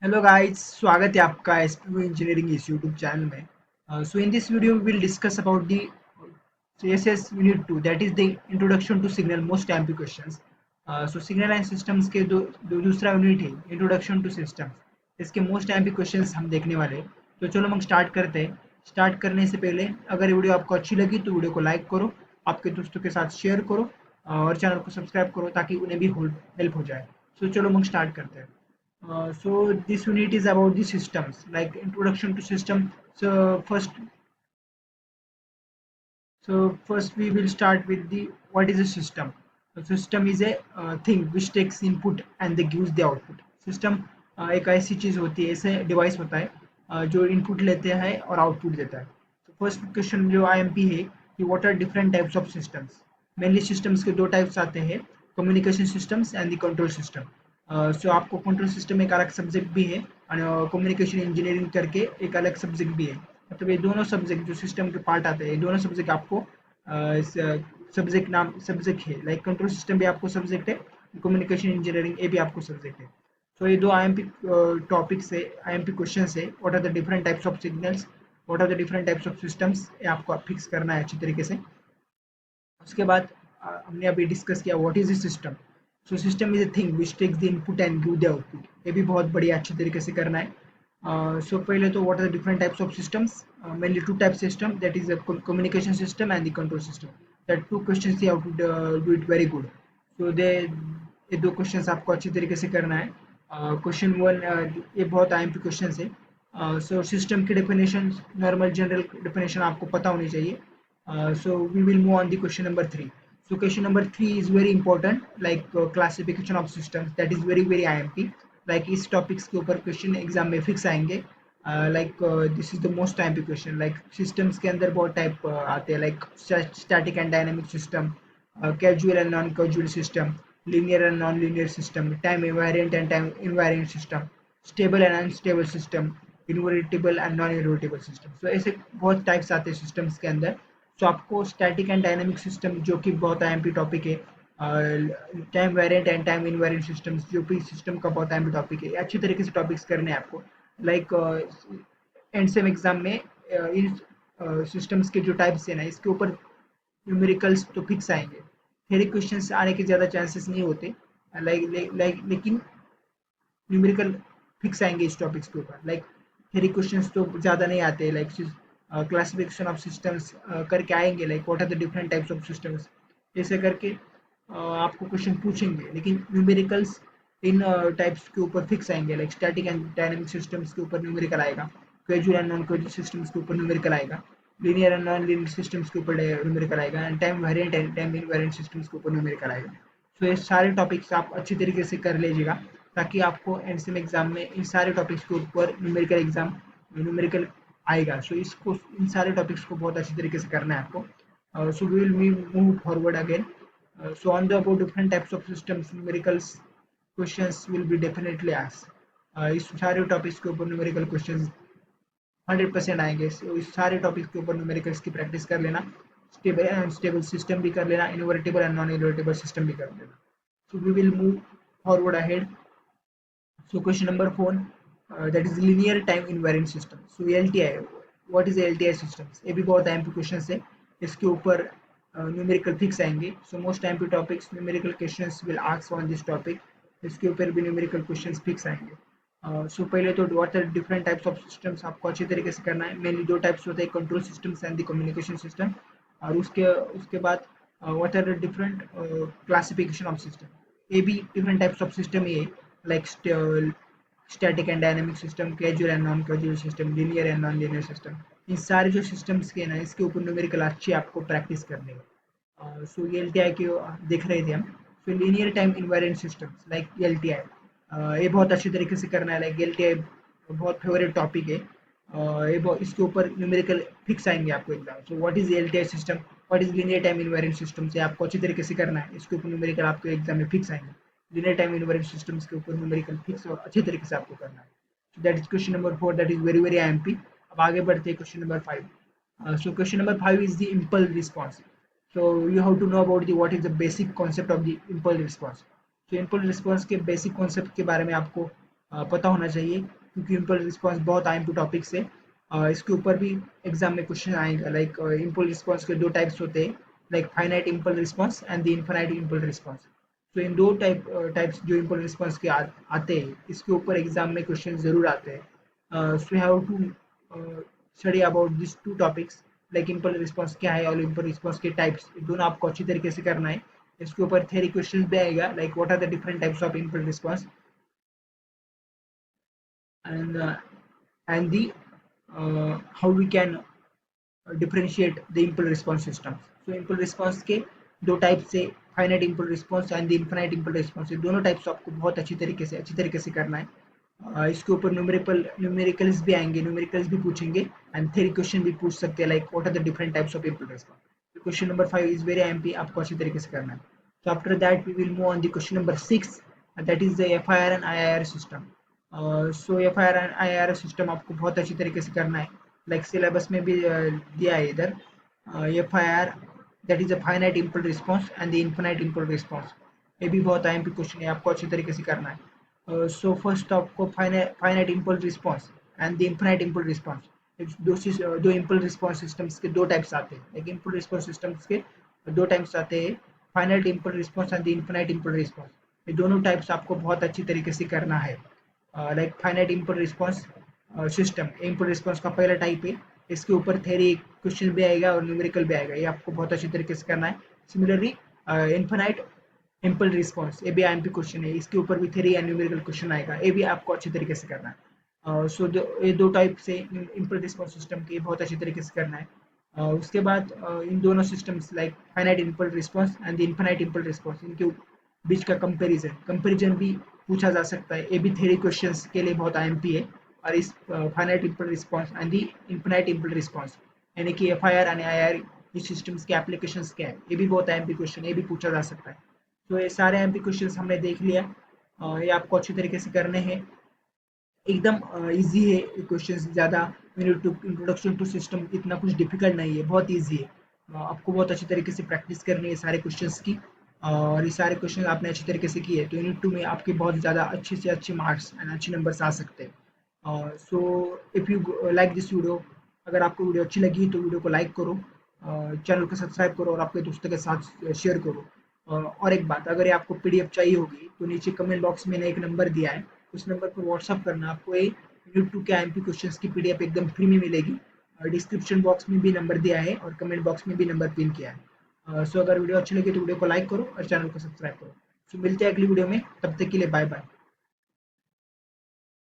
Hello guys, स्वागत है आपका एसपीवी इंजीनियरिंग इस यूट्यूब चैनल में। So in this video we will discuss about the CSS unit 2, that is the introduction to signal most MP questions. So signal and systems के दूसरा unit है introduction to systems. इसके most MP questions हम देखने वाले हैं। तो चलो हम स्टार्ट करते हैं। स्टार्ट करने से पहले अगर वीडियो आपको अच्छी लगी तो वीडियो को लाइक करो, आपके दोस्तों के साथ शेयर करो और चैनल को सब्सक्राइब करो ताकि उन्हें भी हेल्प हो जाए। So चलो हम स्टार्ट करते हैं। So this unit is about the systems, like introduction to system. So first we will start with the what is a system. A system is a thing which takes input and they gives the output. System एक ऐसी चीज होती है, ऐसे device होता है जो input लेते हैं और आउटपुट देता है। तो फर्स्ट क्वेश्चन जो आईएमपी है कि what are different types of systems. Mainly systems के दो टाइप्स आते हैं, communication systems and the control system. So आपको कंट्रोल सिस्टम एक अलग सब्जेक्ट भी है और कम्युनिकेशन इंजीनियरिंग करके एक अलग सब्जेक्ट भी है। मतलब ये दोनों सब्जेक्ट जो सिस्टम के पार्ट आते हैं, ये दोनों सब्जेक्ट आपको सब्जेक्ट है। लाइक कंट्रोल सिस्टम भी आपको सब्जेक्ट है, कम्युनिकेशन इंजीनियरिंग ये भी आपको सब्जेक्ट है। तो ये दो आईएमपी टॉपिक्स है, आईएमपी क्वेश्चंस है। What are the different types of signals, what are the different types of systems, ये आपको फिक्स करना है अच्छी तरीके से। उसके बाद हमने अभी डिस्कस किया what is a system. So system is a thing which takes the input and give the output. ये भी बहुत बढ़िया अच्छी तरीके से करना है। सो पहले तो what are the different types of systems. Mainly two type system, that is communication system and the control system. That two questions you have to do it very good. So the ये दो questions आपको अच्छी तरीके से करना है। Question one, ये बहुत आईएमपी क्वेश्चन है। सो सिस्टम की डेफिनेशन, नॉर्मल जनरल डेफिनेशन आपको पता होनी चाहिए। So we will move on the question number 3. So question number 3 is very important, like classification of systems, that is very IMP. like इस topics के ऊपर question exam में fix आएंगे। Like this is the most time question. Like systems के अंदर बहुत type आते हैं, like static and dynamic system, casual and non casual system, linear and non-linear system, time invariant and time invariant system, stable and unstable system, invertible and non-invertible system. So ऐसे बहुत types आते हैं systems के अंदर। सो आपको static and dynamic system जो कि बहुत आईएमपी टॉपिक है, time variant and time invariant systems जो भी सिस्टम का बहुत आईएमपी टॉपिक है, अच्छी तरीके से टॉपिक्स करने हैं आपको। लाइक एंड सेम एग्जाम में इन सिस्टम्स के जो टाइप्स है ना, इसके ऊपर न्यूमेरिकल्स तो फिक्स आएंगे। थ्योरी क्वेश्चंस आने के ज़्यादा चांसेस नहीं होते, लेकिन न्यूमेरिकल फिक्स आएंगे इस टॉपिक्स के ऊपर। लाइक थ्योरी क्वेश्चंस तो ज़्यादा नहीं आते, लाइक क्लासिफिकेशन ऑफ सिस्टम्स करके आएंगे, like what are the different types of systems, ऐसे करके आपको क्वेश्चन पूछेंगे। लेकिन न्यूमेरिकल्स इन टाइप्स के ऊपर फिक्स आएंगे, like static and dynamic systems के ऊपर न्यूमेरिकल आएगा, casual and non casual systems के ऊपर न्यूमेरिकल आएगा, linear and non linear systems के ऊपर न्यूमेरिकल आएगा, and time variant and time invariant systems के ऊपर न्यूमेरिकल आएगा। सो ये सारे टॉपिक्स आप अच्छी तरीके से कर लीजिएगा ताकि आपको एनसीएम एग्जाम में इन सारे टॉपिक्स के ऊपर न्यूमेरिकल आएगा। सो इसको इन सारे टॉपिक्स को बहुत अच्छी तरीके से करना है आपको। So we will move forward again. So on the about different types of systems, numericals questions will be definitely asked। इस सारे टॉपिक्स के ऊपर न्यूमेरिकल क्वेश्चंस 100% आएंगे। so, इस सारे टॉपिक्स के ऊपर न्यूमेरिकल्स की प्रैक्टिस कर लेना, स्टेबल एंड अनस्टेबल सिस्टम भी कर लेना, invertible and non invertible system भी कर लेना। So we will move forward ahead. So question number 4, that is linear time invariant system. So LTI, what is LTI systems? ये भी बहुत टाइम पे क्वेश्चन है, इसके ऊपर न्यूमेरिकल फिक्स आएंगे। सो मोस्ट टाइम पे topics numerical questions will ask on this topic, इसके ऊपर भी न्यूमेरिकल क्वेश्चंस फिक्स आएंगे। सो पहले तो what are different types of systems आपको अच्छी तरीके से करना है। मेनली दो टाइप्स होते हैं, control systems and the communication system. और उसके उसके बाद what are different classification of system. ये भी डिफरेंट टाइप्स ऑफ सिस्टम ये, like static and dynamic system, casual and non casual system, linear and non linear system. इन सारे जो सिस्टम्स के ना, इसके ऊपर न्यूमेरिकल अच्छी आपको प्रैक्टिस करनी है। सो ये एलटीआई के देख रहे थे हम। So linear time invariant systems like LTI, ये बहुत अच्छी तरीके से करना है। लाइक एलटीआई बहुत फेवरेट टॉपिक है। इसके ऊपर न्यूमेरिकल फिक्स आएंगे आपको exam. So what is LTI system, what is linear time invariant system, से आपको अच्छी तरीके से करना है। इसके ऊपर न्यूमेरिकल आपको एग्जाम में फिक्स आएंगे। लीनियर टाइम इन्वायरेंट सिस्टम्स के ऊपर न्यूमेरिकल फिक्स और अच्छे तरीके से आपको करना है। So that is question number 4, that is very IMP. अब आगे बढ़ते हैं question number 5। So question number 5 is the impulse response. So you have to know about the what is the basic concept of the impulse response. So impulse response के basic concept के बारे में आपको पता होना चाहिए, क्योंकि इम्पल्स रिस्पॉन्स बहुत आईएमपी टॉपिक्स है। इसके ऊपर भी एग्जाम में क्वेश्चन आएगा। लाइक इम्पल्स रिस्पॉन्स के दो टाइप्स होते हैं, like finite impulse response and the infinite impulse response. तो इन दो टाइप्स जो इम्पल्स रिस्पॉन्स के आते हैं, इसके ऊपर एग्जाम में क्वेश्चन जरूर आते हैं। So you have to study about this two topics, like impulse response क्या है और इम्पल्स रिस्पॉन्स के टाइप्स, दोनों आपको अच्छी तरीके से करना है। इसके ऊपर थ्योरी क्वेश्चन भी आएगा, like what are the different types of impulse response and and the how we can differentiate the impulse response systems. So impulse response के दो टाइप से, finite impulse response and the infinite impulse response, दोनों types आपको बहुत अच्छी तरीके से करना है। इसके ऊपर न्यूमेरिकल्स भी आएंगे, न्यूमेरिकल्स भी पूछेंगे एंड थ्योरी क्वेश्चन भी पूछ सकते हैं, like what are the different types of impulse response. Question number 5 is very IMP, आपको अच्छी तरीके से करना है। So after that we will move on the question number 6, that is the FIR and IIR system. So FIR and IIR system आपको बहुत अच्छी तरीके से करना है, लाइक सिलेबस में भी दिया है इधर। FIR that is a finite impulse response and the infinite impulse response, ये भी बहुत आईएमपी क्वेश्चन है, आपको अच्छी तरीके से करना है। सो फर्स्ट आपको finite impulse response and the infinite impulse response, दो इम्पल्स रिस्पॉन्स सिस्टम्स के दो टाइप्स आते हैं, एक इम्पल्स रिस्पॉन्स सिस्टम्स के दो टाइप्स आते हैं, finite impulse response and the infinite impulse response. ये दोनों टाइप्स आपको बहुत अच्छी तरीके से करना है। Like finite impulse response system impulse response का पहला टाइप है, इसके ऊपर थ्योरी क्वेश्चन भी आएगा और न्यूमेरिकल भी आएगा, ये आपको बहुत अच्छी तरीके से करना है। सिमिलरली इनफाइनाइट इम्पल्स रिस्पॉन्स, ये भी आईएमपी क्वेश्चन है, इसके ऊपर भी थ्योरी एंड न्यूमेरिकल क्वेश्चन आएगा, ये भी आपको अच्छी तरीके से करना है। सो ये दो टाइप से इम्पल्स रिस्पॉन्स सिस्टम के बहुत अच्छी तरीके से करना है। उसके बाद इन दोनों systems like finite impulse response and the infinite impulse response, इनके बीच का कंपैरिजन भी पूछा जा सकता है, ये भी थ्योरी क्वेश्चंस के लिए बहुत आईएमपी है। और इस finite impulse response and the infinite impulse response, यानी कि एफआईआर एंड आईआर, इस सिस्टम्स के एप्लीकेशंस क्या है, ये भी बहुत आईएमपी क्वेश्चन, ये भी पूछा जा सकता है। तो ये सारे एमपी क्वेश्चंस हमने देख लिया, ये आपको अच्छी तरीके से करने हैं, एकदम इजी है क्वेश्चंस, ज़्यादा इंट्रोडक्शन टू सिस्टम इतना कुछ डिफिकल्ट नहीं है, बहुत इजी है। आपको बहुत अच्छी तरीके से प्रैक्टिस करनी है सारे क्वेश्चंस की, और ये सारे क्वेश्चन आपने अच्छी तरीके से किए तो यूनिट 2 में आपके बहुत ज़्यादा अच्छे से अच्छे मार्क्स एंड अच्छे नंबर्स आ सकते हैं। So if you like this video, अगर आपको वीडियो अच्छी लगी तो वीडियो को लाइक करो, चैनल को सब्सक्राइब करो और आपके दोस्तों के साथ शेयर करो। और एक बात, अगर ये आपको पीडीएफ चाहिए होगी तो नीचे कमेंट बॉक्स में मैंने एक नंबर दिया है, उस नंबर पर व्हाट्सअप करना, आपको ये यूनिट 2 के आईएमपी क्वेश्चंस की पीडीएफ एकदम फ्री में मिलेगी। डिस्क्रिप्शन बॉक्स में भी नंबर दिया है और कमेंट बॉक्स में भी नंबर पिन किया है। सो अगर वीडियो अच्छी लगी तो वीडियो को लाइक करो और चैनल को सब्सक्राइब करो। सो मिलते हैं अगली वीडियो में, तब तक के लिए बाय बाय।